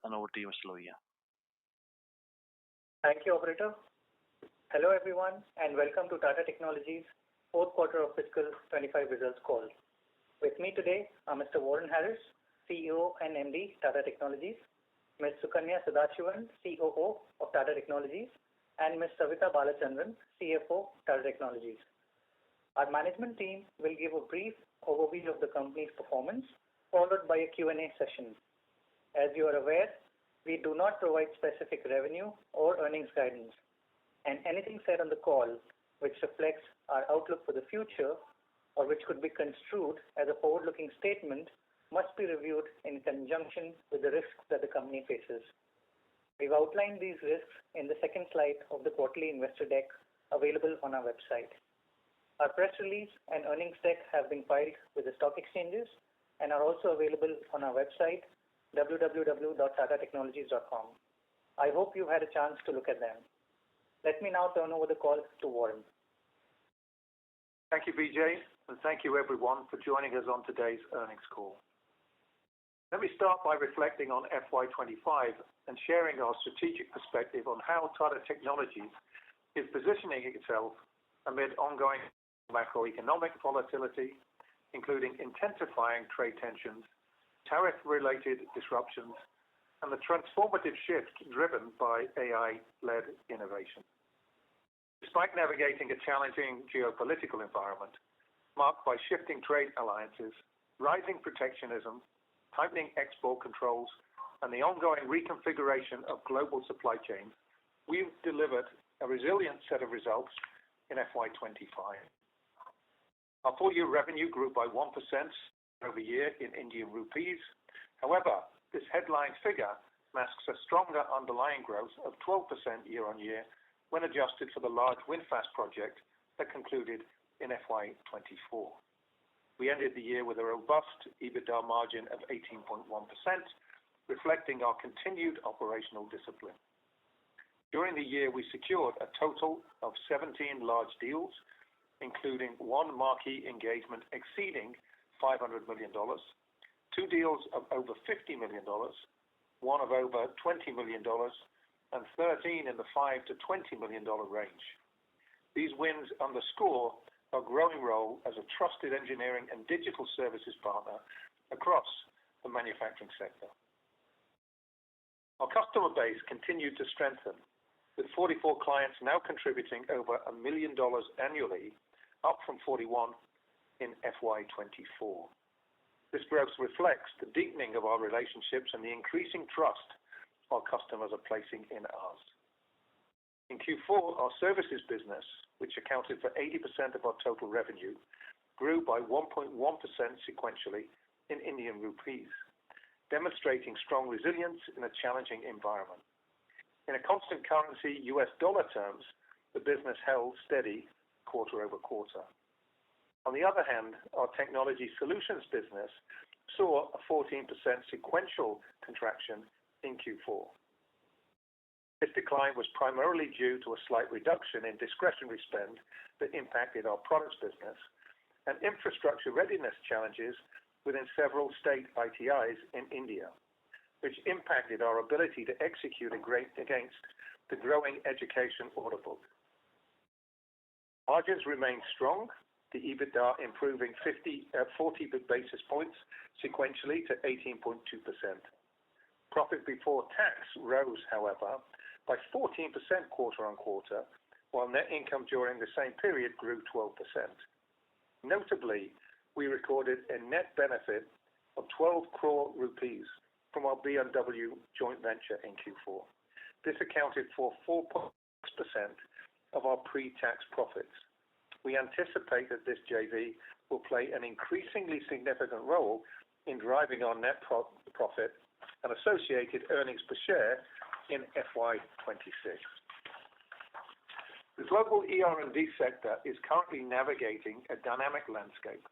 and over to you, Mr. Lohia. Thank you, operator. Hello, everyone, and welcome to Tata Technologies' fourth quarter of fiscal 25 results call. With me today are Mr. Warren Harris, CEO and MD, Tata Technologies, Ms. Sukanya Sadashivan, COO of Tata Technologies, and Ms. Savitha Balachandran, CFO, Tata Technologies. Our management team will give a brief overview of the company's performance, followed by a Q&A session. As you are aware, we do not provide specific revenue or earnings guidance, and anything said on the call which reflects our outlook for the future or which could be construed as a forward-looking statement must be reviewed in conjunction with the risks that the company faces. We've outlined these risks in the second slide of the quarterly investor deck available on our website. Our press release and earnings deck have been filed with the stock exchanges and are also available on our website, www.tatatechnologies.com. I hope you've had a chance to look at them. Let me now turn over the call to Warren. Thank you, Vijay, and thank you everyone for joining us on today's earnings call. Let me start by reflecting on FY25 and sharing our strategic perspective on how Tata Technologies is positioning itself amid ongoing macroeconomic volatility, including intensifying trade tensions, tariff-related disruptions, and the transformative shift driven by AI-led innovation. Despite navigating a challenging geopolitical environment marked by shifting trade alliances, rising protectionism, tightening export controls, and the ongoing reconfiguration of global supply chains, we've delivered a resilient set of results in FY25. Our full-year revenue grew by 1% year-over-year in Indian rupees. However, this headline figure masks a stronger underlying growth of 12% year-on-year when adjusted for the large VinFast project that concluded in FY24. We ended the year with a robust EBITDA margin of 18.1%, reflecting our continued operational discipline. During the year, we secured a total of 17 large deals, including one marquee engagement exceeding $500 million, two deals of over $50 million, one of over $20 million, and 13 in the $5 to $20 million range. These wins underscore our growing role as a trusted engineering and digital services partner across the manufacturing sector. Our customer base continued to strengthen, with 44 clients now contributing over $1 million annually, up from 41 in FY24. This growth reflects the deepening of our relationships and the increasing trust our customers are placing in us. In Q4, our services business, which accounted for 80% of our total revenue, grew by 1.1% sequentially in Indian rupees, demonstrating strong resilience in a challenging environment. In a constant currency US dollar terms, the business held steady quarter over quarter. On the other hand, our technology solutions business saw a 14% sequential contraction in Q4. This decline was primarily due to a slight reduction in discretionary spend that impacted our products business and infrastructure readiness challenges within several state ITIs in India, which impacted our ability to execute against the growing education order book. Margins remained strong, the EBITDA improving 40 basis points sequentially to 18.2%. Profit before tax rose, however, by 14% quarter on quarter, while net income during the same period grew 12%. Notably, we recorded a net benefit of 12 crore rupees from our BMW joint venture in Q4. This accounted for 4.6% of our pre-tax profits. We anticipate that this JV will play an increasingly significant role in driving our net profit and associated earnings per share in FY26. The global ER&D sector is currently navigating a dynamic landscape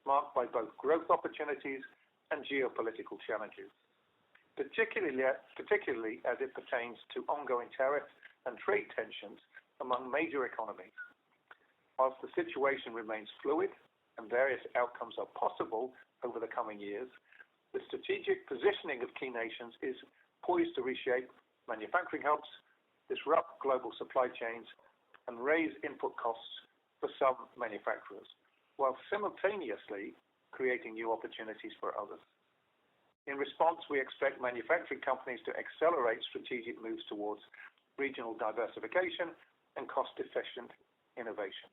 marked by both growth opportunities and geopolitical challenges, particularly as it pertains to ongoing tariff and trade tensions among major economies. Whilst the situation remains fluid and various outcomes are possible over the coming years, the strategic positioning of key nations is poised to reshape manufacturing hubs, disrupt global supply chains, and raise input costs for some manufacturers, while simultaneously creating new opportunities for others. In response, we expect manufacturing companies to accelerate strategic moves towards regional diversification and cost-efficient innovation.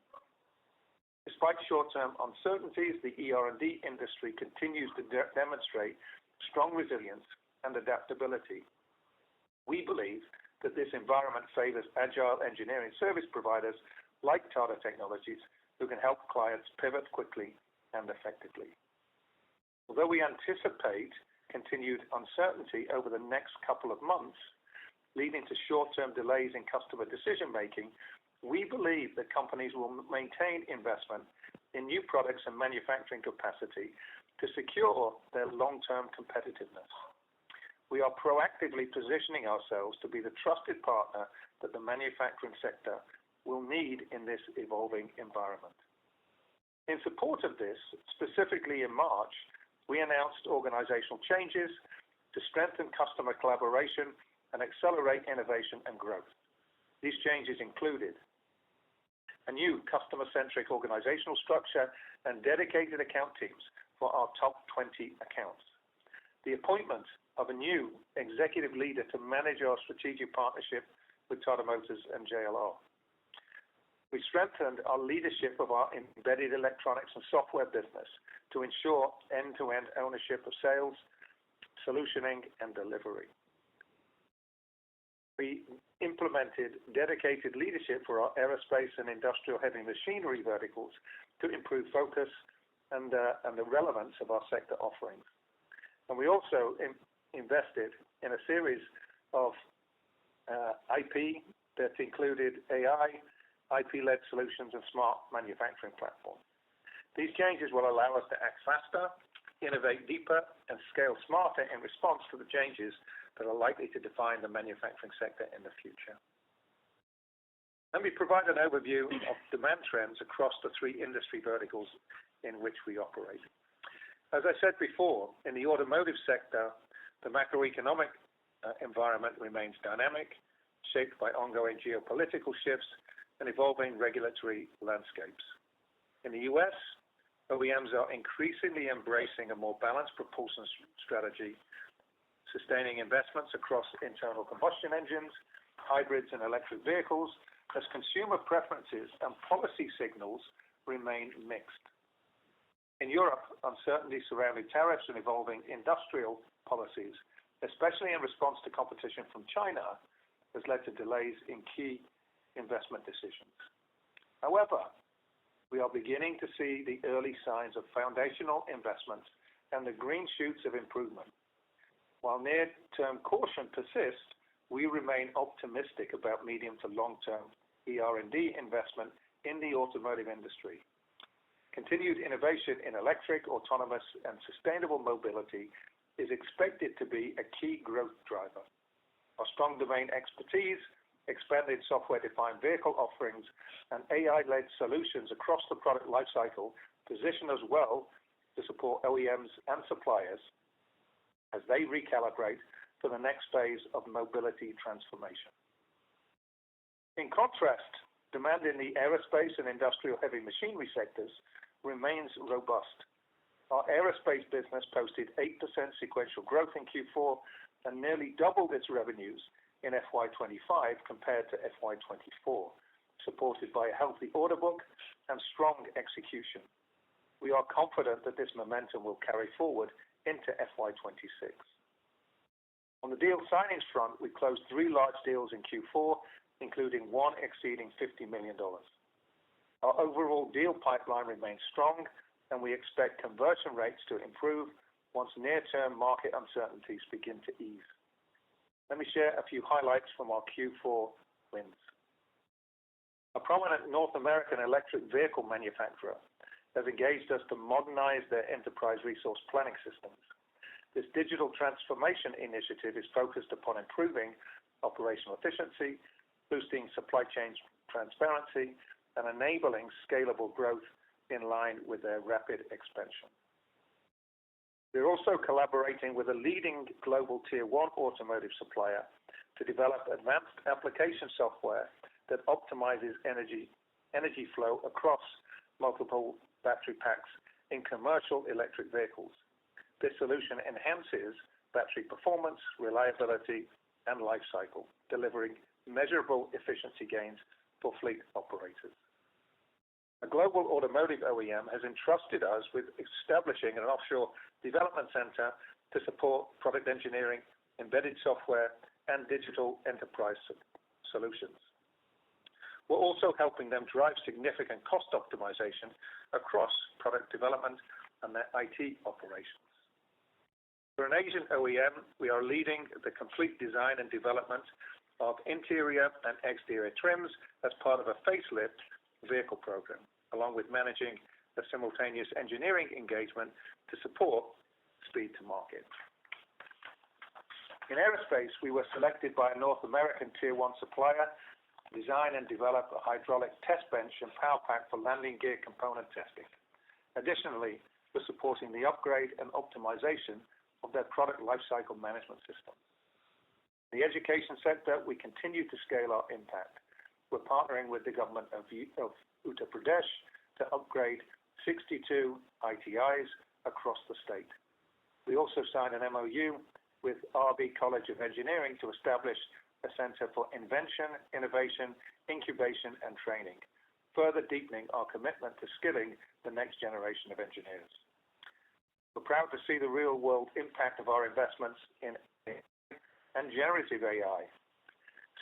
Despite short-term uncertainties, the ER&D industry continues to demonstrate strong resilience and adaptability. We believe that this environment favors agile engineering service providers like Tata Technologies who can help clients pivot quickly and effectively. Although we anticipate continued uncertainty over the next couple of months, leading to short-term delays in customer decision-making, we believe that companies will maintain investment in new products and manufacturing capacity to secure their long-term competitiveness. We are proactively positioning ourselves to be the trusted partner that the manufacturing sector will need in this evolving environment. In support of this, specifically in March, we announced organizational changes to strengthen customer collaboration and accelerate innovation and growth. These changes included a new customer-centric organizational structure and dedicated account teams for our top 20 accounts, the appointment of a new executive leader to manage our strategic partnership with Tata Motors and JLR. We strengthened our leadership of our embedded electronics and software business to ensure end-to-end ownership of sales, solutioning, and delivery. We implemented dedicated leadership for our aerospace and industrial heavy machinery verticals to improve focus and the relevance of our sector offerings. And we also invested in a series of IP that included AI, IP-led solutions, and smart manufacturing platforms. These changes will allow us to act faster, innovate deeper, and scale smarter in response to the changes that are likely to define the manufacturing sector in the future. Let me provide an overview of demand trends across the three industry verticals in which we operate. As I said before, in the automotive sector, the macroeconomic environment remains dynamic, shaped by ongoing geopolitical shifts and evolving regulatory landscapes. In the US, OEMs are increasingly embracing a more balanced propulsion strategy, sustaining investments across internal combustion engines, hybrids, and electric vehicles as consumer preferences and policy signals remain mixed. In Europe, uncertainty surrounding tariffs and evolving industrial policies, especially in response to competition from China, has led to delays in key investment decisions. However, we are beginning to see the early signs of foundational investments and the green shoots of improvement. While near-term caution persists, we remain optimistic about medium to long-term ER&D investment in the automotive industry. Continued innovation in electric, autonomous, and sustainable mobility is expected to be a key growth driver. Our strong domain expertise, expanded software-defined vehicle offerings, and AI-led solutions across the product lifecycle position us well to support OEMs and suppliers as they recalibrate for the next phase of mobility transformation. In contrast, demand in the aerospace and industrial heavy machinery sectors remains robust. Our aerospace business posted 8% sequential growth in Q4 and nearly doubled its revenues in FY25 compared to FY24, supported by a healthy order book and strong execution. We are confident that this momentum will carry forward into FY26. On the deal signings front, we closed 3 large deals in Q4, including one exceeding $50 million. Our overall deal pipeline remains strong, and we expect conversion rates to improve once near-term market uncertainties begin to ease. Let me share a few highlights from our Q4 wins. A prominent North American electric vehicle manufacturer has engaged us to modernize their enterprise resource planning systems. This digital transformation initiative is focused upon improving operational efficiency, boosting supply chain transparency, and enabling scalable growth in line with their rapid expansion. We're also collaborating with a leading global Tier 1 automotive supplier to develop advanced application software that optimizes energy flow across multiple battery packs in commercial electric vehicles. This solution enhances battery performance, reliability, and life cycle, delivering measurable efficiency gains for fleet operators. A global automotive OEM has entrusted us with establishing an offshore development center to support product engineering, embedded software, and digital enterprise solutions. We're also helping them drive significant cost optimization across product development and their IT operations. For an Asian OEM, we are leading the complete design and development of interior and exterior trims as part of a facelift vehicle program, along with managing a simultaneous engineering engagement to support speed to market. In aerospace, we were selected by a North American Tier 1 supplier to design and develop a hydraulic test bench and power pack for landing gear component testing. Additionally, we're supporting the upgrade and optimization of their product lifecycle management system. In the education sector, we continue to scale our impact. We're partnering with the government of Uttar Pradesh to upgrade 62 ITIs across the state. We also signed an MOU with RB College of Engineering to establish a center for invention, innovation, incubation, and training, further deepening our commitment to skilling the next generation of engineers. We're proud to see the real-world impact of our investments in and generative AI.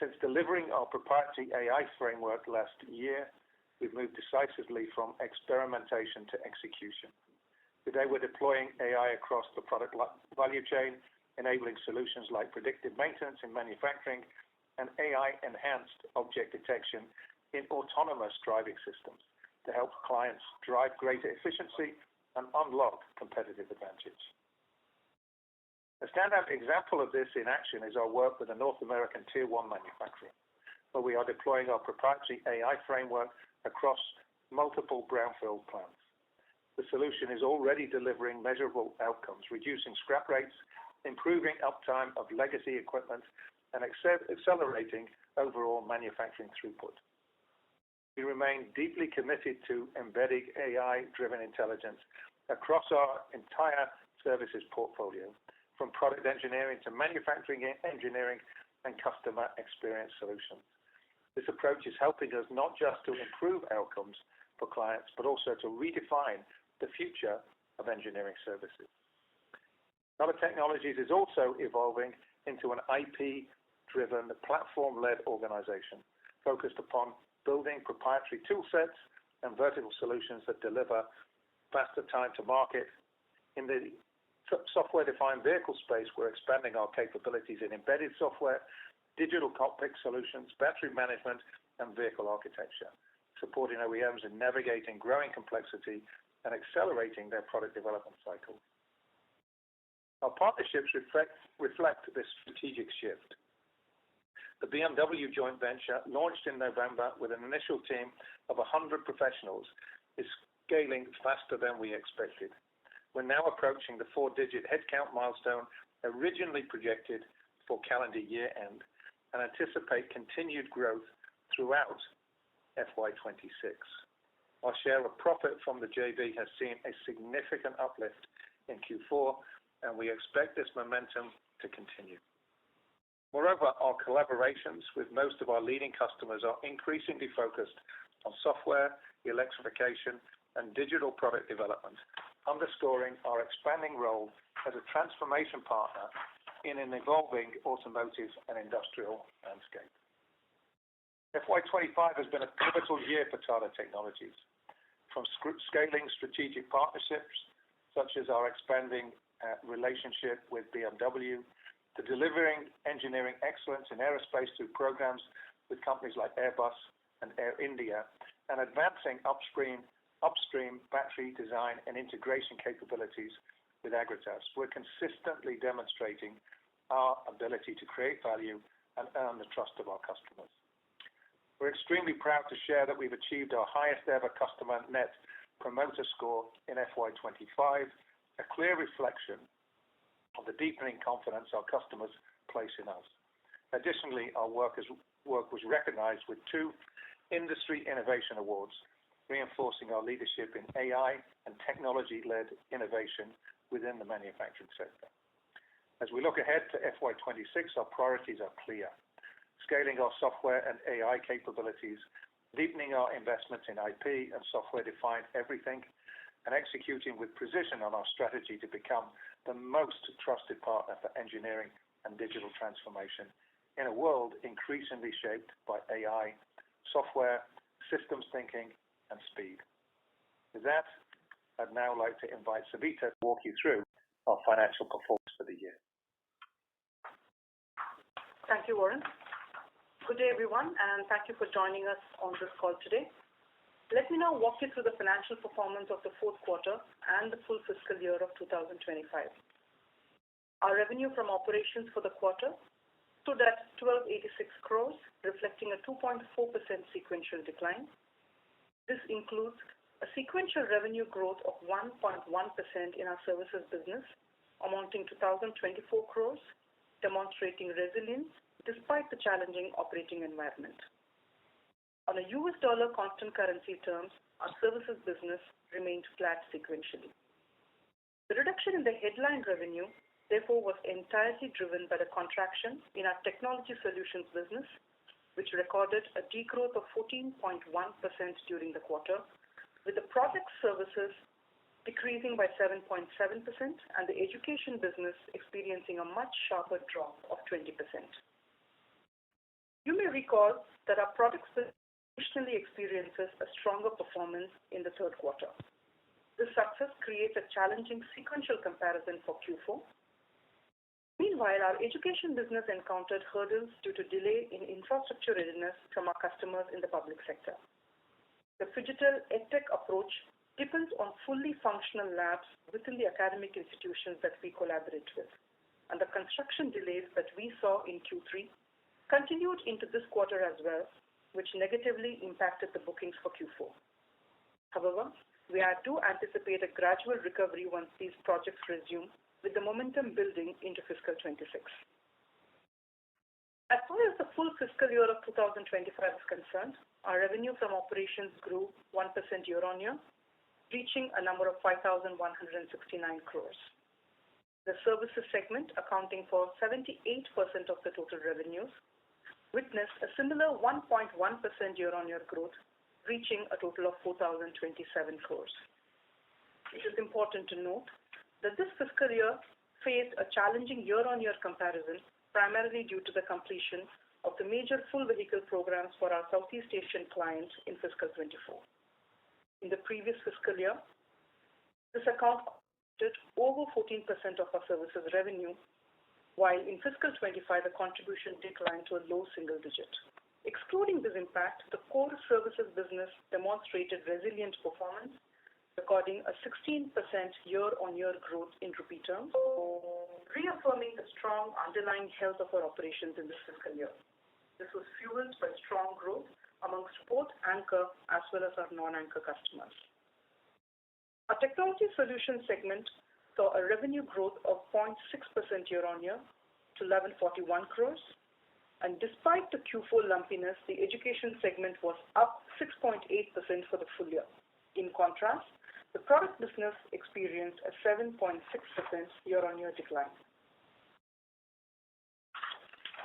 Since delivering our proprietary AI framework last year, we've moved decisively from experimentation to execution. Today, we're deploying AI across the product value chain, enabling solutions like predictive maintenance in manufacturing and AI-enhanced object detection in autonomous driving systems to help clients drive greater efficiency and unlock competitive advantage. A standout example of this in action is our work with a North American Tier 1 manufacturer, where we are deploying our proprietary AI framework across multiple brownfield plants. The solution is already delivering measurable outcomes, reducing scrap rates, improving uptime of legacy equipment, and accelerating overall manufacturing throughput. We remain deeply committed to embedding AI-driven intelligence across our entire services portfolio, from product engineering to manufacturing engineering and customer experience solutions. This approach is helping us not just to improve outcomes for clients, but also to redefine the future of engineering services. Tata Technologies is also evolving into an IP-driven, platform-led organization focused upon building proprietary tool sets and vertical solutions that deliver faster time to market. In the software-defined vehicle space, we're expanding our capabilities in embedded software, digital cockpit solutions, battery management, and vehicle architecture, supporting OEMs in navigating growing complexity and accelerating their product development cycle. Our partnerships reflect this strategic shift. The BMW joint venture, launched in November with an initial team of 100 professionals, is scaling faster than we expected. We're now approaching the 4-digit headcount milestone originally projected for calendar year end and anticipate continued growth throughout FY26. Our share of profit from the JV has seen a significant uplift in Q4, and we expect this momentum to continue. Moreover, our collaborations with most of our leading customers are increasingly focused on software, electrification, and digital product development, underscoring our expanding role as a transformation partner in an evolving automotive and industrial landscape. FY25 has been a pivotal year for Tata Technologies, from scaling strategic partnerships, such as our expanding relationship with BMW, to delivering engineering excellence in aerospace through programs with companies like Airbus and Air India, and advancing upstream battery design and integration capabilities with Agratas. We're consistently demonstrating our ability to create value and earn the trust of our customers. We're extremely proud to share that we've achieved our highest ever customer net promoter score in FY25, a clear reflection of the deepening confidence our customers place in us. Additionally, our work was recognized with 2 Industry Innovation Awards, reinforcing our leadership in AI and technology-led innovation within the manufacturing sector. As we look ahead to FY26, our priorities are clear: scaling our software and AI capabilities, deepening our investments in IP and software-defined everything, and executing with precision on our strategy to become the most trusted partner for engineering and digital transformation in a world increasingly shaped by AI, software, systems thinking, and speed. With that, I'd now like to invite Savita to walk you through our financial performance for the year. Thank you, Warren. Good day, everyone, and thank you for joining us on this call today. Let me now walk you through the financial performance of the fourth quarter and the full fiscal year of 2025. Our revenue from operations for the quarter stood at 1286 crores, reflecting a 2.4% sequential decline. This includes a sequential revenue growth of 1.1% in our services business, amounting to 1,024 crores, demonstrating resilience despite the challenging operating environment. On a US dollar constant currency terms, our services business remained flat sequentially. The reduction in the headline revenue, therefore, was entirely driven by the contraction in our technology solutions business, which recorded a degrowth of 14.1% during the quarter, with the product services decreasing by 7.7% and the education business experiencing a much sharper drop of 20%. You may recall that our products traditionally experiences a stronger performance in the third quarter. This success creates a challenging sequential comparison for Q4. Meanwhile, our education business encountered hurdles due to delay in infrastructure readiness from our customers in the public sector. The phygital EdTech approach depends on fully functional labs within the academic institutions that we collaborate with, and the construction delays that we saw in Q3 continued into this quarter as well, which negatively impacted the bookings for Q4. However, we do anticipate a gradual recovery once these projects resume, with the momentum building into fiscal 26. As far as the full fiscal year of 2025 is concerned, our revenue from operations grew 1% year-on-year, reaching a number of 5,169 crores. The services segment, accounting for 78% of the total revenues, witnessed a similar 1.1% year-on-year growth, reaching a total of 4,027 crores. It is important to note that this fiscal year faced a challenging year-on-year comparison, primarily due to the completion of the major full vehicle programs for our Southeast Asian clients in fiscal 24. In the previous fiscal year, this account did over 14% of our services revenue, while in fiscal 25, the contribution declined to a low single digit. Excluding this impact, the core services business demonstrated resilient performance, recording a 16% year-on-year growth in rupee terms, reaffirming the strong underlying health of our operations in this fiscal year. This was fueled by strong growth amongst both anchor as well as our non-anchor customers. Our technology solutions segment saw a revenue growth of 0.6% year-on-year to 1141 crores, and despite the Q4 lumpiness, the education segment was up 6.8% for the full year. In contrast, the product business experienced a 7.6% year-on-year decline.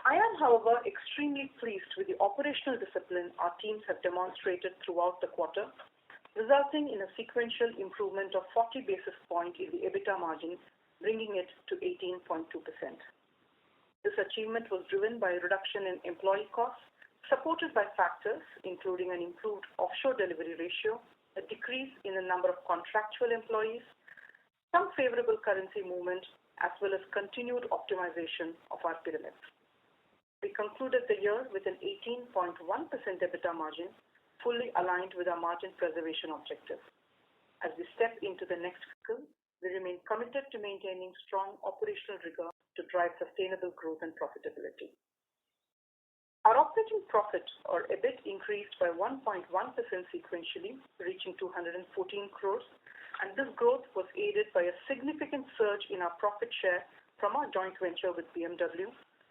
I am, however, extremely pleased with the operational discipline our teams have demonstrated throughout the quarter, resulting in a sequential improvement of 40 basis points in the EBITDA margin, bringing it to 18.2%. This achievement was driven by a reduction in employee costs, supported by factors including an improved offshore delivery ratio, a decrease in the number of contractual employees, some favorable currency movement, as well as continued optimization of our pyramids. We concluded the year with an 18.1% EBITDA margin, fully aligned with our margin preservation objective. As we step into the next fiscal, we remain committed to maintaining strong operational rigor to drive sustainable growth and profitability. Our operating profit, or EBIT, increased by 1.1% sequentially, reaching 214 crores, and this growth was aided by a significant surge in our profit share from our joint venture with BMW,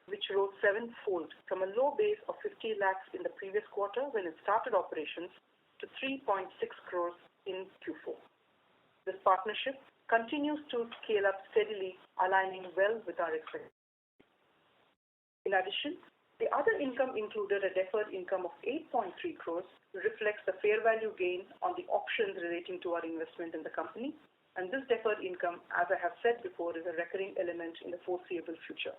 which rose sevenfold from a low base of 50 lakhs in the previous quarter when it started operations to 3.6 crores in Q4. This partnership continues to scale up steadily, aligning well with our expectations. In addition, the other income included a deferred income of 8.3 crores, reflects the fair value gain on the options relating to our investment in the company, and this deferred income, as I have said before, is a recurring element in the foreseeable future.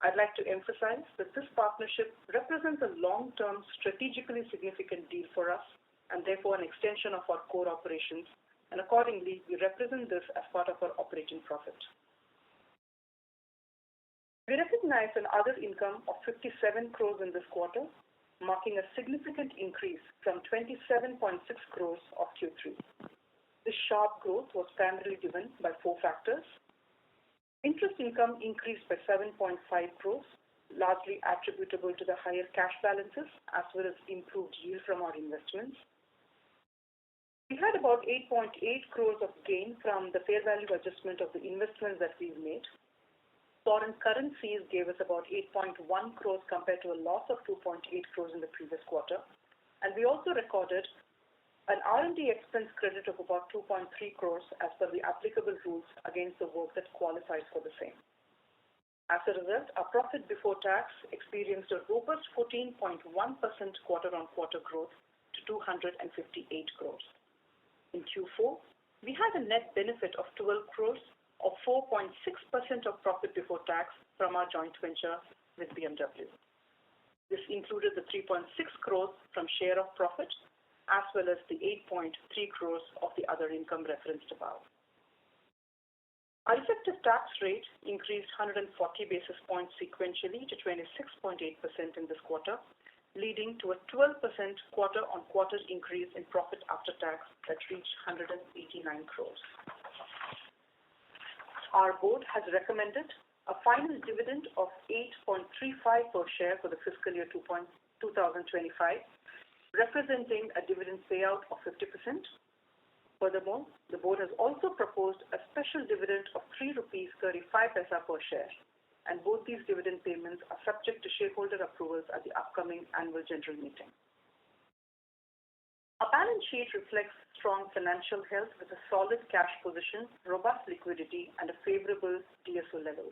I'd like to emphasize that this partnership represents a long-term, strategically significant deal for us, and therefore an extension of our core operations, and accordingly, we represent this as part of our operating profit. We recognize an other income of 57 crores in this quarter, marking a significant increase from 27.6 crores of Q3. This sharp growth was primarily driven by four factors. Interest income increased by 7.5 crores, largely attributable to the higher cash balances as well as improved yield from our investments. We had about 8.8 crores of gain from the fair value adjustment of the investments that we've made. Foreign currencies gave us about 8.1 crores compared to a loss of 2.8 crores in the previous quarter. And we also recorded an R&D expense credit of about 2.3 crores as per the applicable rules against the work that qualifies for the same. As a result, our profit before tax experienced a robust 14.1% quarter-on-quarter growth to 258 crores. In Q4, we had a net benefit of 12 crores or 4.6% of profit before tax from our joint venture with BMW. This included the 3.6 crores from share of profit as well as the 8.3 crores of the other income referenced above. Our effective tax rate increased 140 basis points sequentially to 26.8% in this quarter, leading to a 12% quarter-on-quarter increase in profit after tax that reached 189 crores. Our board has recommended a final dividend of 8.35 per share for the fiscal year 2025, representing a dividend payout of 50%. Furthermore, the board has also proposed a special dividend of 3 rupees 35 paisa per share, and both these dividend payments are subject to shareholder approvals at the upcoming annual general meeting. Our balance sheet reflects strong financial health with a solid cash position, robust liquidity, and a favorable DSO levels.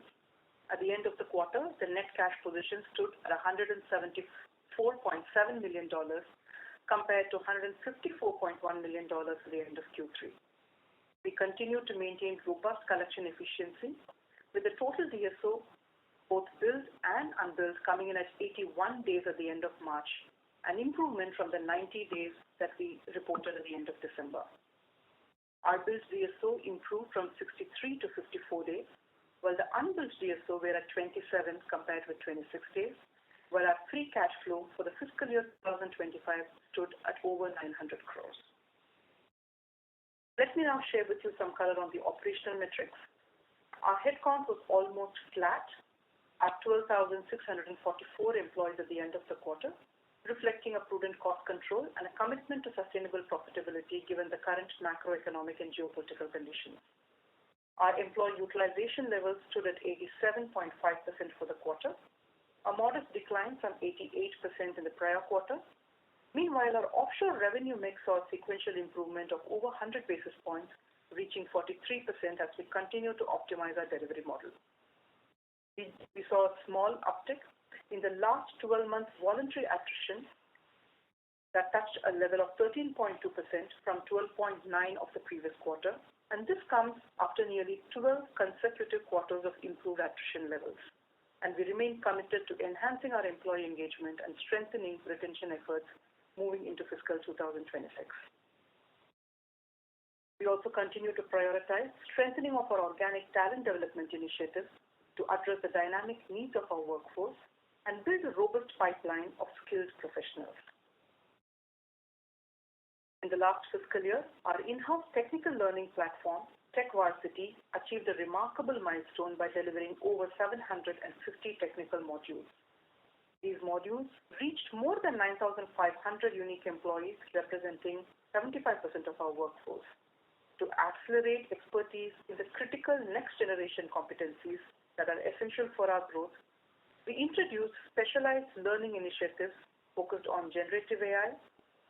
At the end of the quarter, the net cash position stood at $174.7 million compared to $154.1 million at the end of Q3. We continue to maintain robust collection efficiency with the total DSO, both billed and unbilled, coming in at 81 days at the end of March, an improvement from the 90 days that we reported at the end of December. Our billed DSO improved from 63 to 54 days, while the unbilled DSO were at 27 compared with 26 days, while our free cash flow for the fiscal year 2025 stood at over 900 crores. Let me now share with you some color on the operational metrics. Our headcount was almost flat at 12,644 employees at the end of the quarter, reflecting a prudent cost control and a commitment to sustainable profitability given the current macroeconomic and geopolitical conditions. Our employee utilization levels stood at 87.5% for the quarter, a modest decline from 88% in the prior quarter. Meanwhile, our offshore revenue mix saw a sequential improvement of over 100 basis points, reaching 43% as we continue to optimize our delivery model. We saw a small uptick in the last 12 months voluntary attrition that touched a level of 13.2% from 12.9% of the previous quarter, and this comes after nearly 12 consecutive quarters of improved attrition levels. And we remain committed to enhancing our employee engagement and strengthening retention efforts moving into fiscal 2026. We also continue to prioritize strengthening of our organic talent development initiatives to address the dynamic needs of our workforce and build a robust pipeline of skilled professionals. In the last fiscal year, our in-house technical learning platform, TechVarsity, achieved a remarkable milestone by delivering over 750 technical modules. These modules reached more than 9,500 unique employees, representing 75% of our workforce. to accelerate expertise in the critical next-generation competencies that are essential for our growth, we introduced specialized learning initiatives focused on generative AI,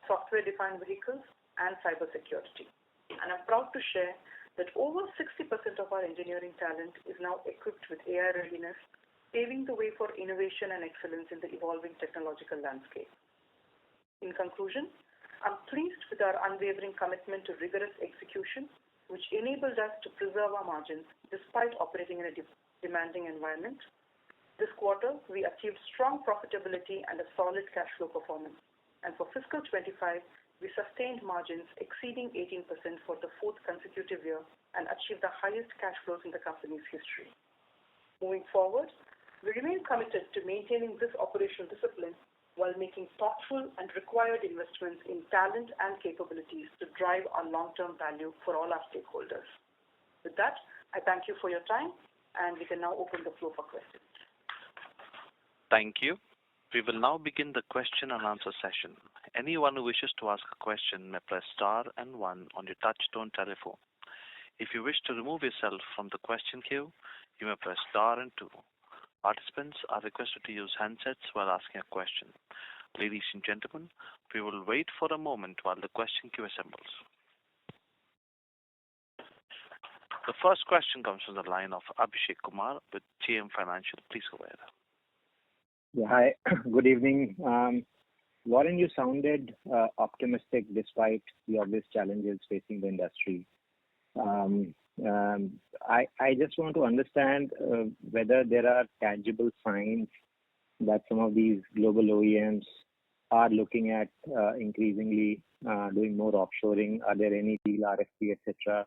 software-defined vehicles, and cybersecurity. And I'm proud to share that over 60% of our engineering talent is now equipped with AI readiness, paving the way for innovation and excellence in the evolving technological landscape. In conclusion, I'm pleased with our unwavering commitment to rigorous execution, which enabled us to preserve our margins despite operating in a demanding environment. This quarter, we achieved strong profitability and a solid cash flow performance. And for fiscal 25, we sustained margins exceeding 18% for the fourth consecutive year and achieved the highest cash flows in the company's history. Moving forward, we remain committed to maintaining this operational discipline while making thoughtful and required investments in talent and capabilities to drive our long-term value for all our stakeholders. With that, I thank you for your time, and we can now open the floor for questions. Thank you. We will now begin the question and answer session. Anyone who wishes to ask a question may press star and one on your touch-tone telephone. If you wish to remove yourself from the question queue, you may press star and two. Participants are requested to use handsets while asking a question. Ladies and gentlemen, we will wait for a moment while the question queue assembles. The first question comes from the line of Abhishek Kumar with JM Financial. Please go ahead. Yeah, hi. Good evening. Warren, you sounded optimistic despite the obvious challenges facing the industry. I just want to understand whether there are tangible signs that some of these global OEMs are looking at increasingly doing more offshoring. Are there any deal RFP, etc.,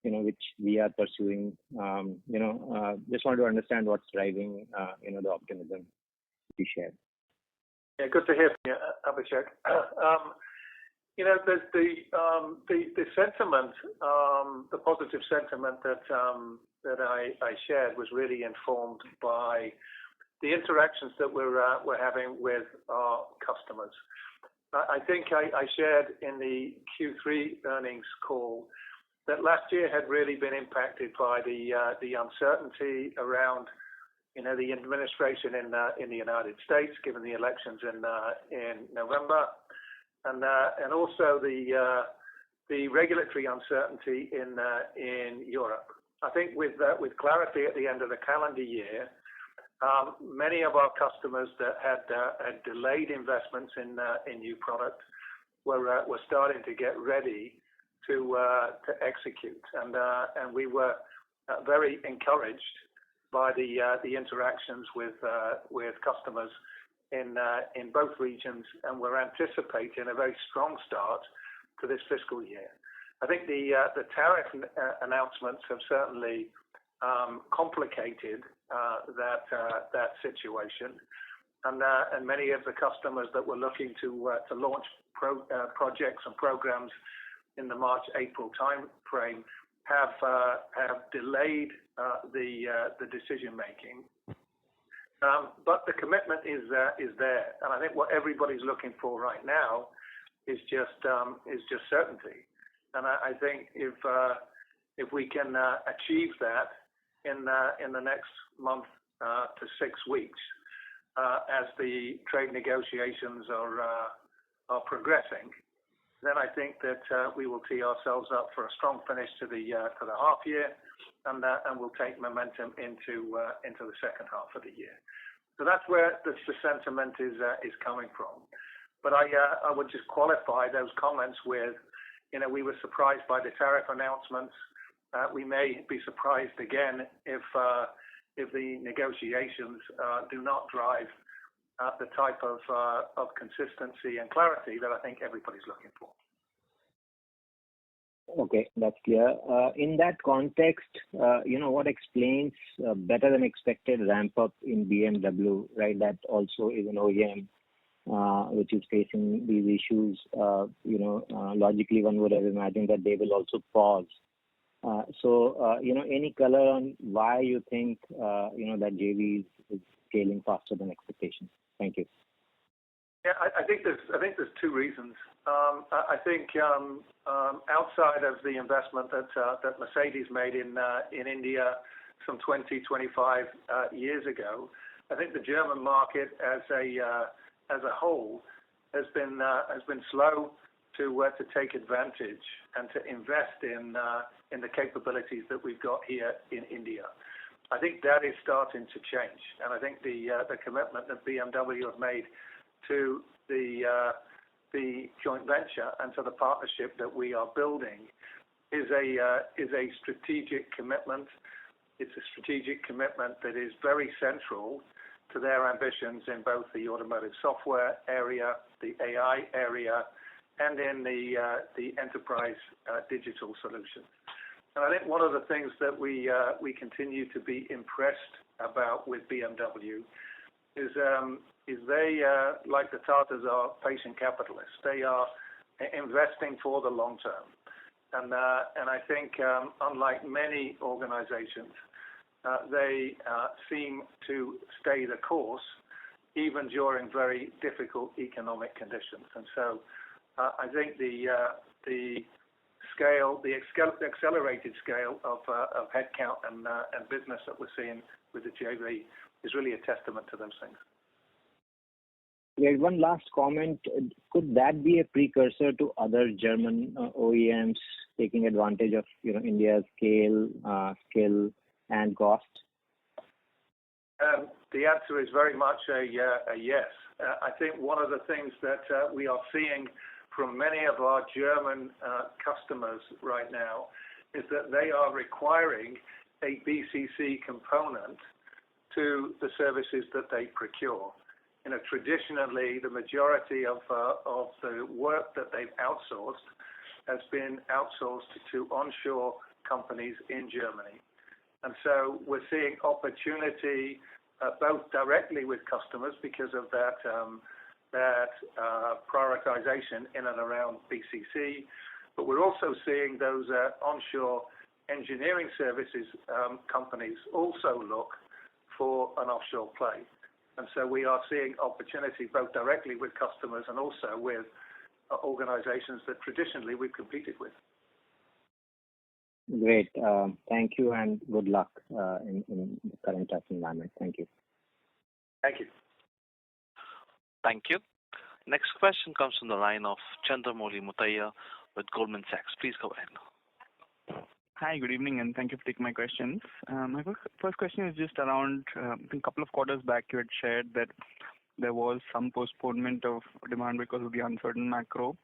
which we are pursuing? Just want to understand what's driving, the optimism you share. Yeah, good to hear from you, Abhishek. There's the sentiment, the positive sentiment that I shared was really informed by the interactions that we're having with our customers. I think I shared in the Q3 earnings call that last year had really been impacted by the uncertainty around the administration in the United States, given the elections in November, and also the regulatory uncertainty in Europe. I think with clarity at the end of the calendar year, many of our customers that had delayed investments in new product were starting to get ready to execute, and we were very encouraged by the interactions with customers in both regions, and we're anticipating a very strong start to this fiscal year. I think the tariff announcements have certainly complicated that situation, and many of the customers that were looking to launch projects and programs in the March-April time frame have delayed the decision making. But the commitment is there, and I think what everybody's looking for right now is just certainty. And I think if we can achieve that in the next month to 6 weeks, as the trade negotiations are progressing, then I think that we will tee ourselves up for a strong finish to the half year, and we'll take momentum into the second half of the year. So that's where the sentiment is coming from. But I would just qualify those comments with, we were surprised by the tariff announcements. We may be surprised again if the negotiations do not drive the type of consistency and clarity that I think everybody's looking for. Okay, that's clear. In that context, what explains better than expected ramp up in BMW, right? That also is an OEM which is facing these issues. Logically one would have imagined that they will also pause. So, any color on why you think, that JV is scaling faster than expectations? Thank you. Yeah, I think there's 2 reasons. I think outside of the investment that Mercedes made in India some 20, 25 years ago, I think the German market as a whole has been slow to take advantage and to invest in the capabilities that we've got here in India. I think that is starting to change, and I think the commitment that BMW have made to the joint venture and to the partnership that we are building is a strategic commitment. It's a strategic commitment that is very central to their ambitions in both the automotive software area, the AI area, and in the enterprise digital solutions. And I think one of the things that we continue to be impressed about with BMW is they, like the Tatas, are patient capitalists. They are investing for the long term. And I think, unlike many organizations, they seem to stay the course even during very difficult economic conditions. And so I think the accelerated scale of headcount and business that we're seeing with the JV is really a testament to those things. Yeah, one last comment. Could that be a precursor to other German OEMs taking advantage of India's scale, skill, and cost? The answer is very much a yes. I think one of the things that we are seeing from many of our German customers right now is that they are requiring a BCC component to the services that they procure. Traditionally, the majority of the work that they've outsourced has been outsourced to onshore companies in Germany. And so we're seeing opportunity both directly with customers because of that prioritization in and around BCC, but we're also seeing those onshore engineering services companies also look for an offshore play. And so we are seeing opportunity both directly with customers and also with organizations that traditionally we've competed with. Great. Thank you and good luck in the current tough environment. Thank you. Thank you. Thank you. Next question comes from the line of Chandramouli Muthiah with Goldman Sachs. Please go ahead. Hi, good evening, and thank you for taking my questions. My first question is just around, I think a couple of quarters back you had shared that there was some postponement of demand because of the uncertain macro,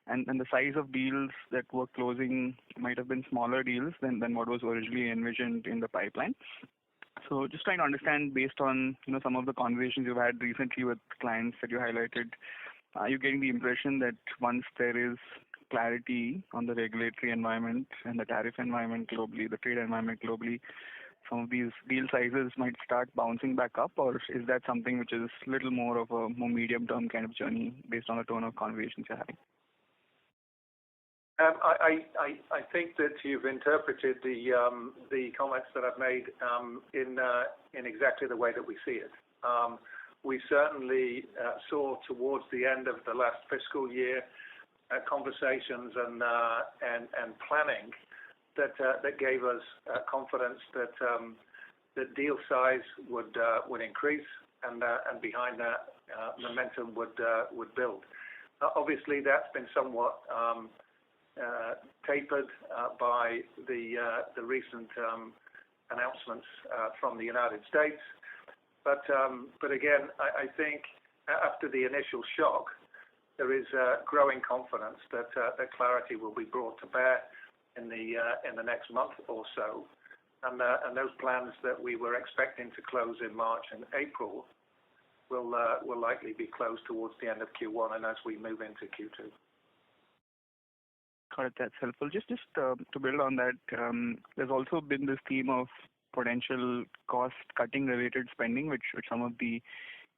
and the size of deals that were closing might have been smaller deals than what was originally envisioned in the pipeline. So just trying to understand, based on some of the conversations you've had recently with clients that you highlighted, are you getting the impression that once there is clarity on the regulatory environment and the tariff environment globally, the trade environment globally, some of these deal sizes might start bouncing back up, or is that something which is a little more of a more medium-term kind of journey based on the tone of conversations you're having? I think that you've interpreted the comments that I've made in exactly the way that we see it. We certainly saw towards the end of the last fiscal year conversations and planning that gave us confidence that the deal size would increase and behind that momentum would build. Obviously, that's been somewhat tapered by the recent announcements from the United States. But again, I think after the initial shock, there is growing confidence that clarity will be brought to bear in the next month or so, and those plans that we were expecting to close in March and April will likely be closed towards the end of Q1 and as we move into Q2. Got it, that's helpful. Just to build on that, there's also been this theme of potential cost-cutting related spending, which some of the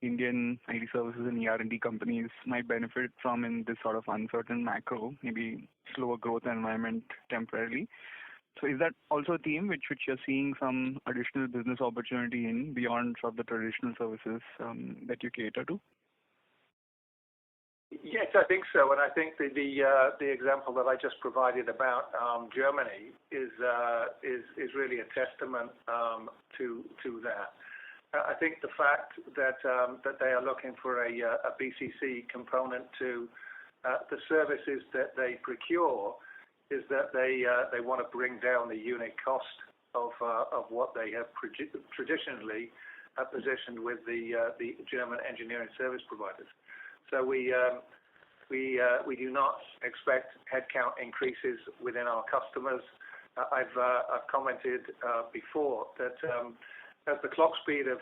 Indian IT services and ER&D companies might benefit from in this sort of uncertain macro, maybe slower growth environment temporarily. So is that also a theme which you're seeing some additional business opportunity in beyond sort of the traditional services that you cater to? Yes, I think so, and I think the example that I just provided about Germany is really a testament to that. I think the fact that they are looking for a BCC component to the services that they procure is that they want to bring down the unit cost of what they have traditionally positioned with the German engineering service providers. So we do not expect headcount increases within our customers. I've commented before that as the clock speed of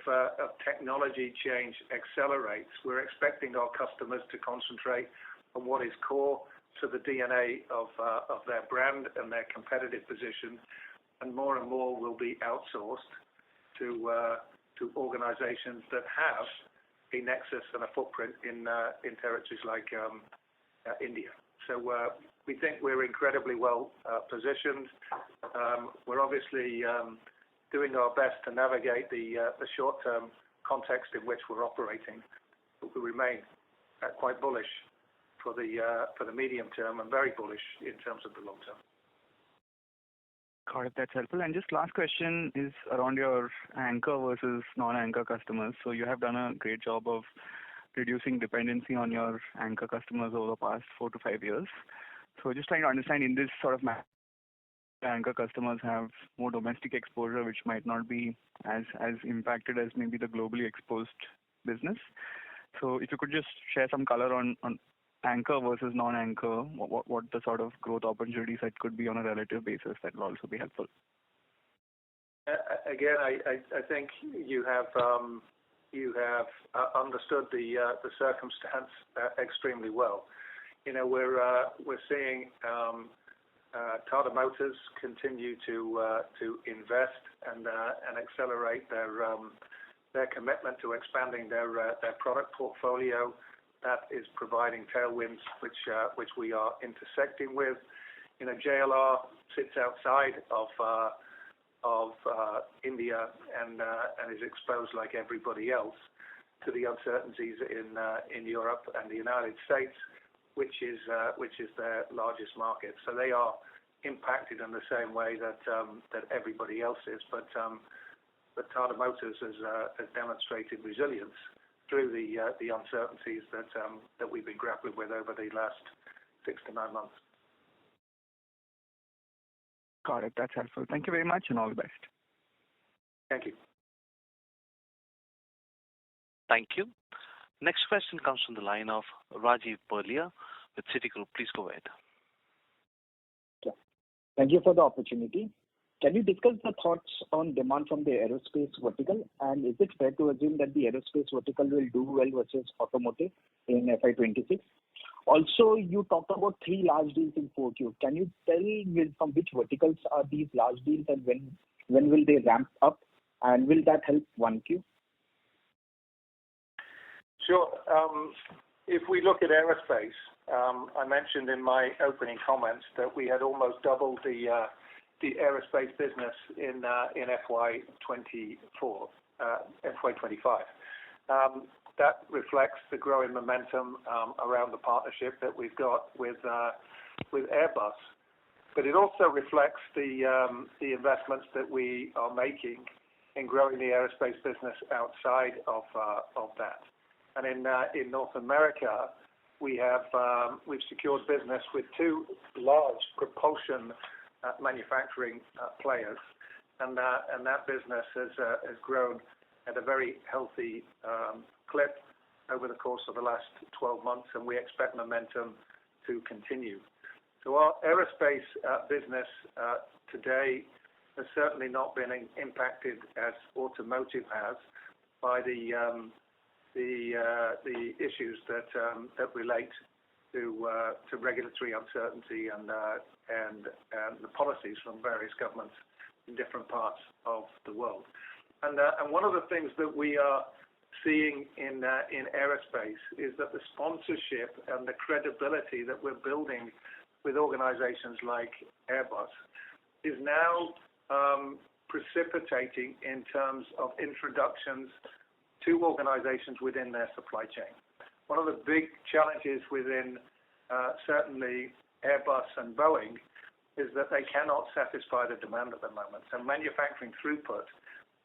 technology change accelerates, we're expecting our customers to concentrate on what is core to the DNA of their brand and their competitive position, and more will be outsourced to organizations that have a nexus and a footprint in territories like India. So we think we're incredibly well positioned. We're obviously doing our best to navigate the short-term context in which we're operating, but we remain quite bullish for the medium term and very bullish in terms of the long term. Got it. That's helpful. And just last question is around your anchor versus non-anchor customers. So you have done a great job of reducing dependency on your anchor customers over the past 4 to 5 years. So just trying to understand in this sort of anchor customers have more domestic exposure, which might not be as impacted as maybe the globally exposed business. So if you could just share some color on anchor versus non-anchor, what the sort of growth opportunities that could be on a relative basis, that will also be helpful. Again, I think you have understood the circumstance extremely well. You know, we're seeing Tata Motors continue to invest and accelerate their commitment to expanding their product portfolio. That is providing tailwinds which we are intersecting with. You know, JLR sits outside of India and is exposed like everybody else to the uncertainties in Europe and the United States, which is their largest market. So they are impacted in the same way that everybody else is. But Tata Motors has demonstrated resilience through the uncertainties that we've been grappling with over the last 6 to 9 months. Got it. That's helpful. Thank you very much, and all the best. Thank you. Thank you. Next question comes from the line of Rajiv Berlia with Citigroup. Please go ahead. Yeah. Thank you for the opportunity. Can you discuss the thoughts on demand from the aerospace vertical? And is it fair to assume that the aerospace vertical will do well versus automotive in FY26? Also, you talked about 3 large deals in 4Q. Can you tell me from which verticals are these large deals and when will they ramp up? And will that help 1Q? Sure. If we look at aerospace, I mentioned in my opening comments that we had almost doubled the aerospace business in FY25. That reflects the growing momentum around the partnership that we've got with Airbus, but it also reflects the investments that we are making in growing the aerospace business outside of that. And in North America, we've secured business with 2 large propulsion manufacturing players, and that business has grown at a very healthy clip over the course of the last 12 months, and we expect momentum to continue. So our aerospace business today has certainly not been impacted as automotive has by the issues that relate to regulatory uncertainty and the policies from various governments in different parts of the world. And one of the things that we are seeing in aerospace is that the sponsorship and the credibility that we're building with organizations like Airbus is now precipitating in terms of introductions to organizations within their supply chain. one of the big challenges within certainly Airbus and Boeing is that they cannot satisfy the demand at the moment. So manufacturing throughput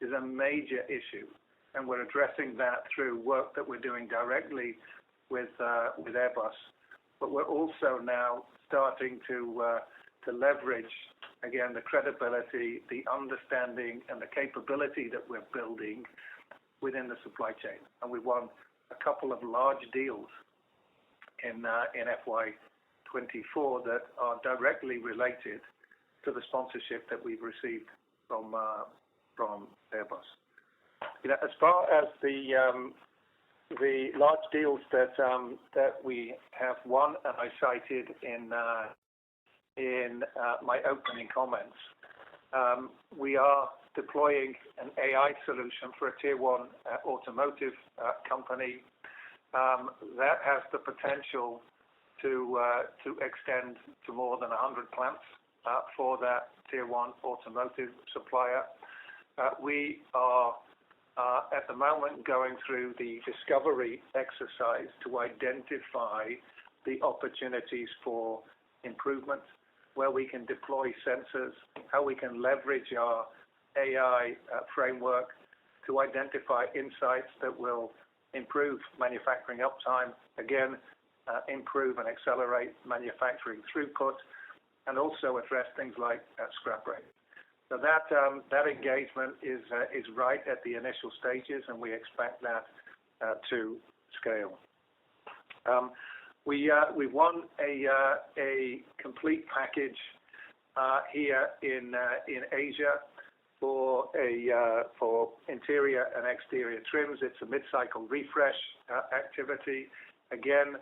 is a major issue, and we're addressing that through work that we're doing directly with Airbus. But we're also now starting to leverage, again, the credibility, the understanding, and the capability that we're building within the supply chain. And we won a couple of large deals in FY24 that are directly related to the sponsorship that we've received from Airbus. As far as the large deals that we have won, and I cited in my opening comments, we are deploying an AI solution for a tier one automotive company that has the potential to extend to more than 100 plants for that tier one automotive supplier. We are at the moment going through the discovery exercise to identify the opportunities for improvement, where we can deploy sensors, how we can leverage our AI framework to identify insights that will improve manufacturing uptime, again, improve and accelerate manufacturing throughput, and also address things like scrap rate. So that engagement is right at the initial stages, and we expect that to scale. We won a complete package here in Asia for interior and exterior trims. It's a mid-cycle refresh activity. Again,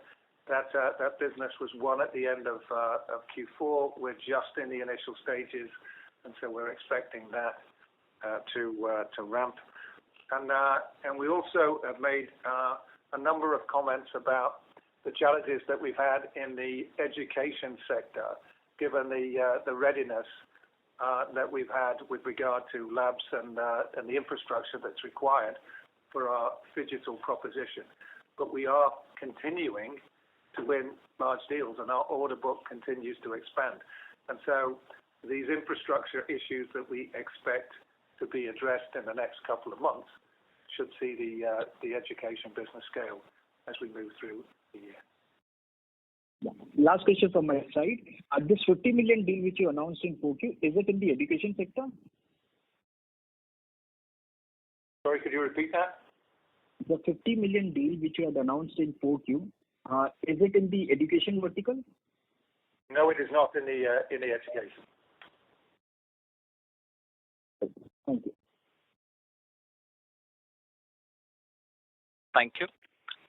that business was won at the end of Q4. We're just in the initial stages, and so we're expecting that to ramp. And we also have made a number of comments about the challenges that we've had in the education sector, given the readiness that we've had with regard to labs and the infrastructure that's required for our digital proposition. But we are continuing to win large deals, and our order book continues to expand. And so these infrastructure issues that we expect to be addressed in the next couple of months should see the education business scale as we move through the year. Last question from my side. This 50 million deal which you announced in 4Q, is it in the education sector? Sorry, could you repeat that? The 50 million deal which you had announced in 4Q, is it in the education vertical? No, it is not in the education. Thank you. Thank you.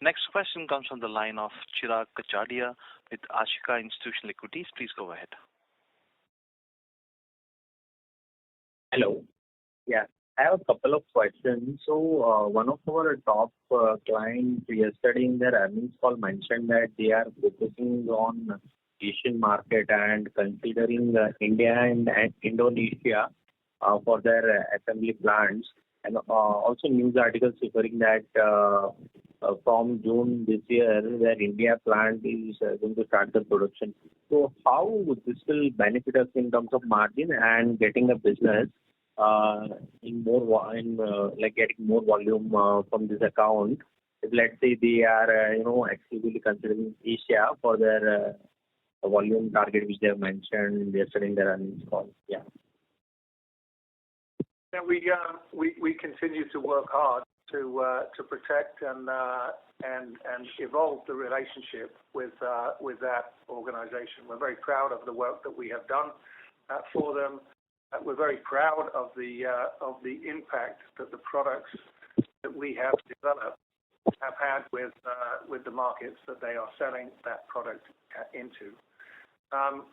Next question comes from the line of Chirag Kacharia with Ashika Institutional Equities. Please go ahead. Hello. Yeah, I have a couple of questions. So one of our top clients yesterday in their earnings call mentioned that they are focusing on Asian market and considering India and Indonesia for their assembly plants. And also news articles referring that from June this year, their India plant is going to start the production. So how would this will benefit us in terms of margin and getting a business getting more volume from this account? If let's say they are actively considering Asia for their volume target which they have mentioned yesterday in their earnings call. Yeah. We continue to work hard to protect and evolve the relationship with that organization. We're very proud of the work that we have done for them. We're very proud of the impact that the products that we have developed have had with the markets that they are selling that product into.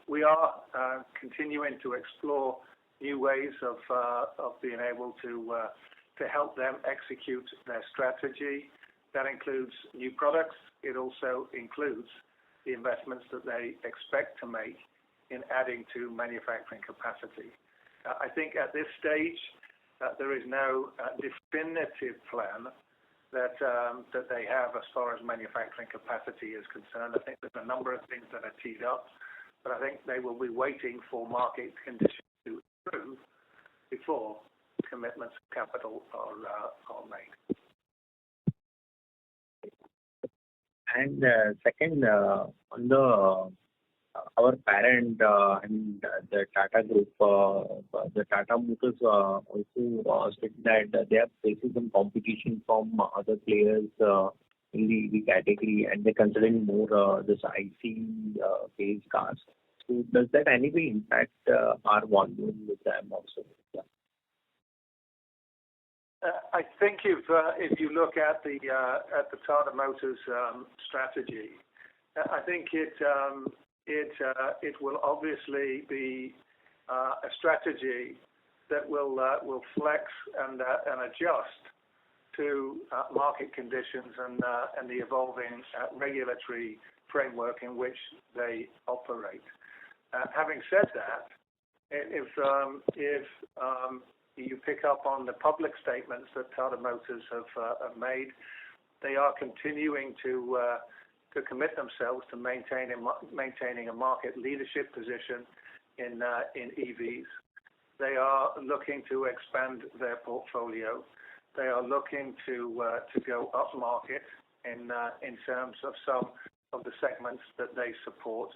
We are continuing to explore new ways of being able to help them execute their strategy. That includes new products. It also includes the investments that they expect to make in adding to manufacturing capacity. I think at this stage there is no definitive plan that they have as far as manufacturing capacity is concerned. I think there's a number of things that are teed up, but I think they will be waiting for market conditions to improve before commitments of capital are made. And second, on the our parent and the Tata Group, the Tata Motors also stated that they are facing some competition from other players in the EV category, and they're considering more this IC based cars. So does that anyway impact our volume with them also? Yeah. I think if you look at the Tata Motors strategy, I think it will obviously be a strategy that will flex and adjust to market conditions and the evolving regulatory framework in which they operate. Having said that, if you pick up on the public statements that Tata Motors have made, they are continuing to commit themselves to maintaining a market leadership position in EVs. They are looking to expand their portfolio. They are looking to go up market in terms of some of the segments that they support.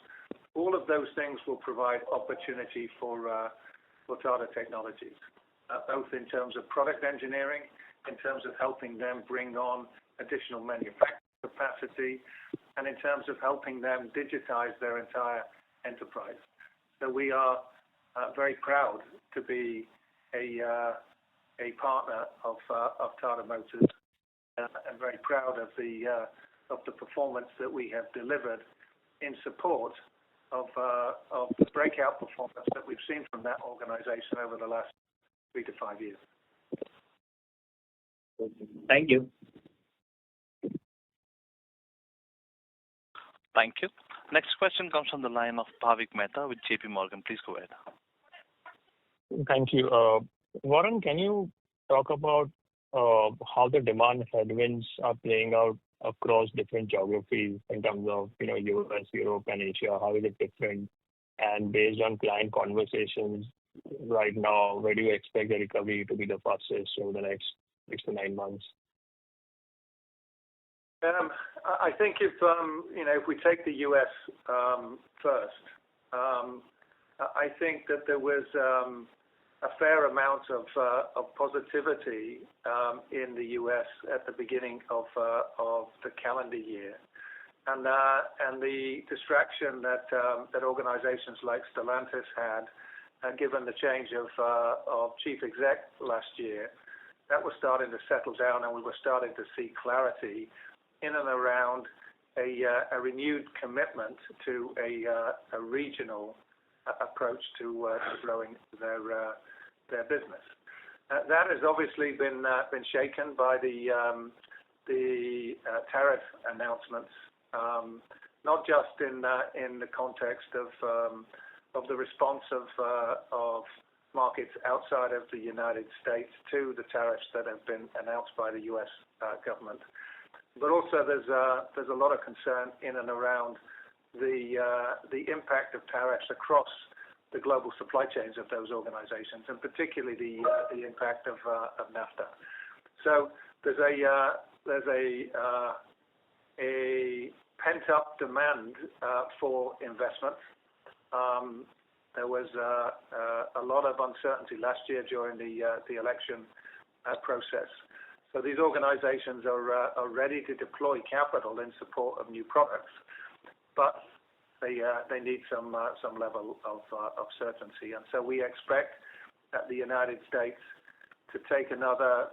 All of those things will provide opportunity for Tata Technologies, both in terms of product engineering, in terms of helping them bring on additional manufacturing capacity, and in terms of helping them digitize their entire enterprise. So we are very proud to be a partner of Tata Motors, and very proud of the performance that we have delivered in support of the breakout performance that we've seen from that organization over the last 3 to 5 years. Thank you. Thank you. Next question comes from the line of Bhavik Mehta with JP Morgan. Please go ahead. Thank you. Warren, can you talk about how the demand headwinds are playing out across different geographies in terms of, US, Europe, and Asia? How is it different? And based on client conversations right now, where do you expect the recovery to be the fastest over the next 6 to 9 months? I think if we take the US first, I think that there was a fair amount of positivity in the US at the beginning of the calendar year, and the distraction that organizations like Stellantis had, given the change of chief exec last year, that was starting to settle down, and we were starting to see clarity in and around a renewed commitment to a regional approach to growing their business. That has obviously been shaken by the tariff announcements, not just in the context of the response of markets outside of the United States to the tariffs that have been announced by the US government, but also there's a lot of concern in and around the impact of tariffs across the global supply chains of those organizations, and particularly the impact of NAFTA. So there's a pent-up demand for investment. There was a lot of uncertainty last year during the election process. So these organizations are ready to deploy capital in support of new products, but they need some level of certainty. And so we expect that the United States to take another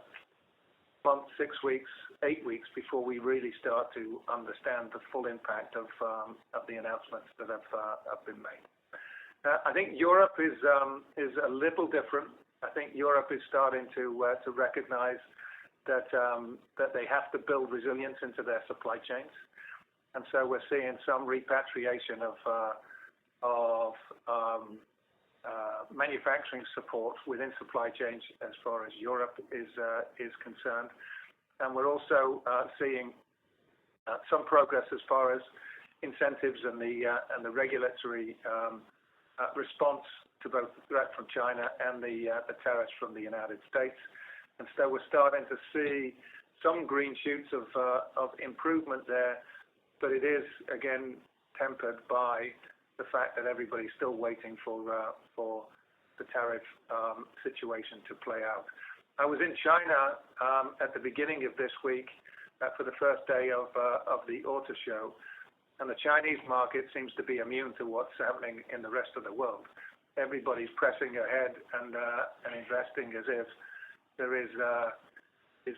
month, 6 weeks, 8 weeks before we really start to understand the full impact of the announcements that have been made. I think Europe is a little different. I think Europe is starting to recognize that they have to build resilience into their supply chains, and so we're seeing some repatriation of manufacturing support within supply chains as far as Europe is concerned. and we're also seeing some progress as far as incentives and the regulatory response to both the threat from China and the tariffs from the United States. And so we're starting to see some green shoots of improvement there, but it is again tempered by the fact that everybody's still waiting for the tariff situation to play out. I was in China at the beginning of this week for the first day of the auto show, and the Chinese market seems to be immune to what's happening in the rest of the world. Everybody's pressing ahead and investing as if there is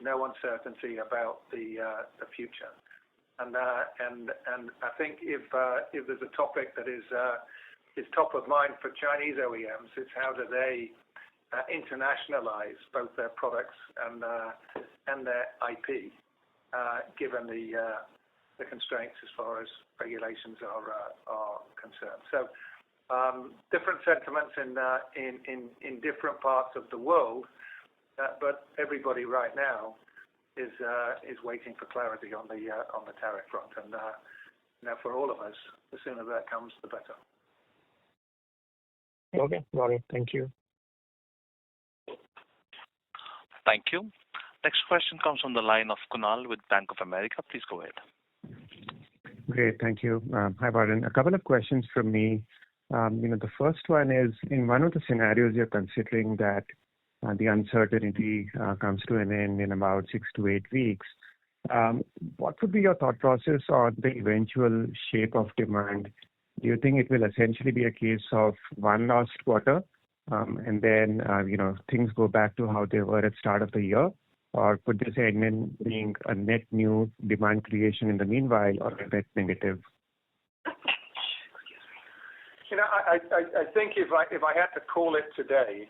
no uncertainty about the future. And I think if there's a topic that is top of mind for Chinese OEMs, it's how do they internationalize both their products and their IP, given the constraints as far as regulations are concerned. So different sentiments in different parts of the world, but everybody right now is waiting for clarity on the tariff front, and for all of us, the sooner that comes, the better. Okay, got it. Thank you. Thank you. Next question comes from the line of Kunal with Bank of America. Please go ahead. Great, thank you. Hi, Warren. A couple of questions from me. The first one is, in one of the scenarios you're considering that the uncertainty comes to an end in about 6 to 8 weeks, what would be your thought process on the eventual shape of demand? Do you think it will essentially be a case of one last quarter and then things go back to how they were at start of the year? Or could this end in being a net new demand creation in the meanwhile, or a net negative? I think if I had to call it today,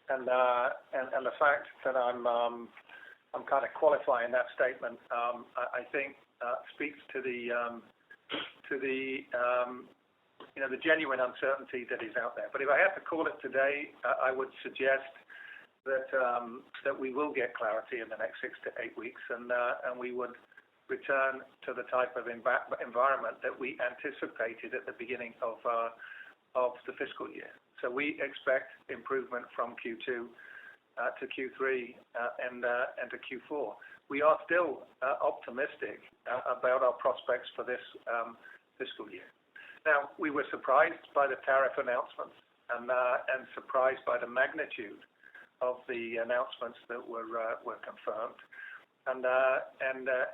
and the fact that I'm kind of qualifying that statement, I think speaks to the genuine uncertainty that is out there. But if I had to call it today, I would suggest that we will get clarity in the next 6 to 8 weeks, and we would return to the type of environment that we anticipated at the beginning of the fiscal year. So we expect improvement from Q2 to Q3 and to Q4. We are still optimistic about our prospects for this fiscal year. Now, we were surprised by the tariff announcements and surprised by the magnitude of the announcements that were confirmed, and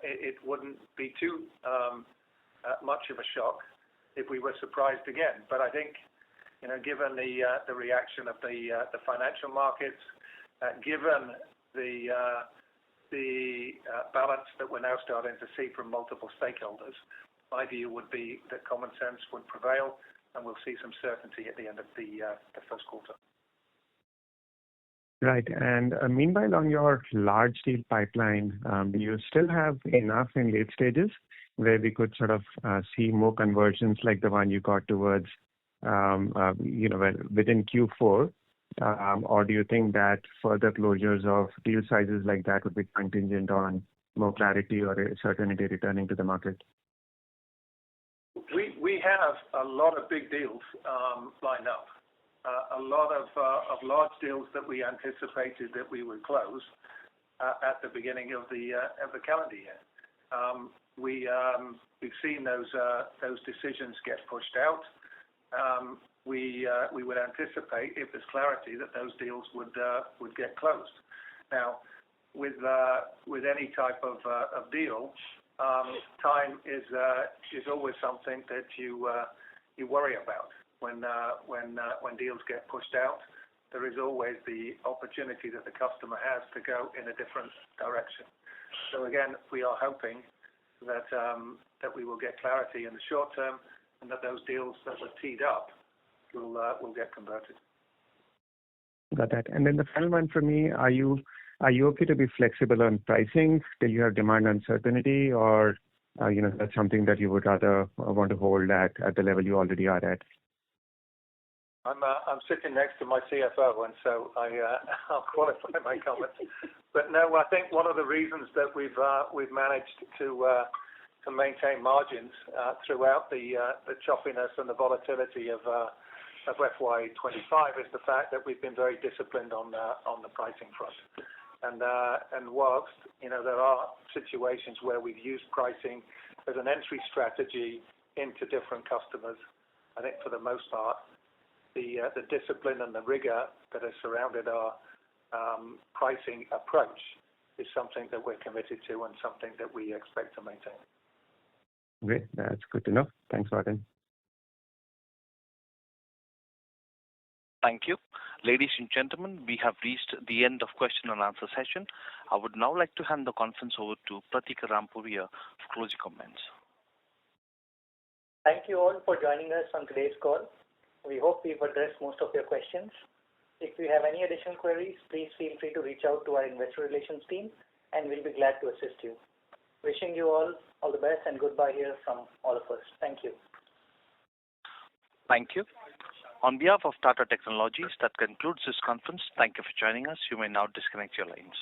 it wouldn't be too much of a shock if we were surprised again. But I think, given the reaction of the financial markets, given the balance that we're now starting to see from multiple stakeholders, my view would be that common sense would prevail, and we'll see some certainty at the end of the first quarter. Right. And meanwhile, on your large deal pipeline, do you still have enough in late stages where we could sort of see more conversions like the one you got towards, within Q4? Or do you think that further closures of deal sizes like that would be contingent on more clarity or certainty returning to the market? We have a lot of big deals lined up. A lot of large deals that we anticipated that we would close at the beginning of the calendar year. We've seen those decisions get pushed out. We would anticipate, if there's clarity, that those deals would get closed. Now, with any type of deal, time is always something that you worry about. When deals get pushed out, there is always the opportunity that the customer has to go in a different direction. So again, we are hoping that we will get clarity in the short term, and that those deals that were teed up will get converted. Got that. And then the final one for me: Are you okay to be flexible on pricing till you have demand uncertainty, or that's something that you would rather want to hold at the level you already are at? I'm sitting next to my CFO, and so I'll qualify my comments. But no, I think one of the reasons that we've managed to maintain margins throughout the choppiness and the volatility of FY25 is the fact that we've been very disciplined on the pricing front. And whilst there are situations where we've used pricing as an entry strategy into different customers, I think for the most part, the discipline and the rigor that has surrounded our pricing approach is something that we're committed to and something that we expect to maintain. Great. That's good to know. Thanks, Martin. Thank you. Ladies and gentlemen, we have reached the end of question and answer session. I would now like to hand the conference over to Pratik Rampuria for closing comments. Thank you all for joining us on today's call. We hope we've addressed most of your questions. If you have any additional queries, please feel free to reach out to our investor relations team, and we'll be glad to assist you. Wishing you all the best and goodbye here from all of us. Thank you. Thank you. On behalf of Tata Technologies, that concludes this conference. Thank you for joining us. You may now disconnect your lines.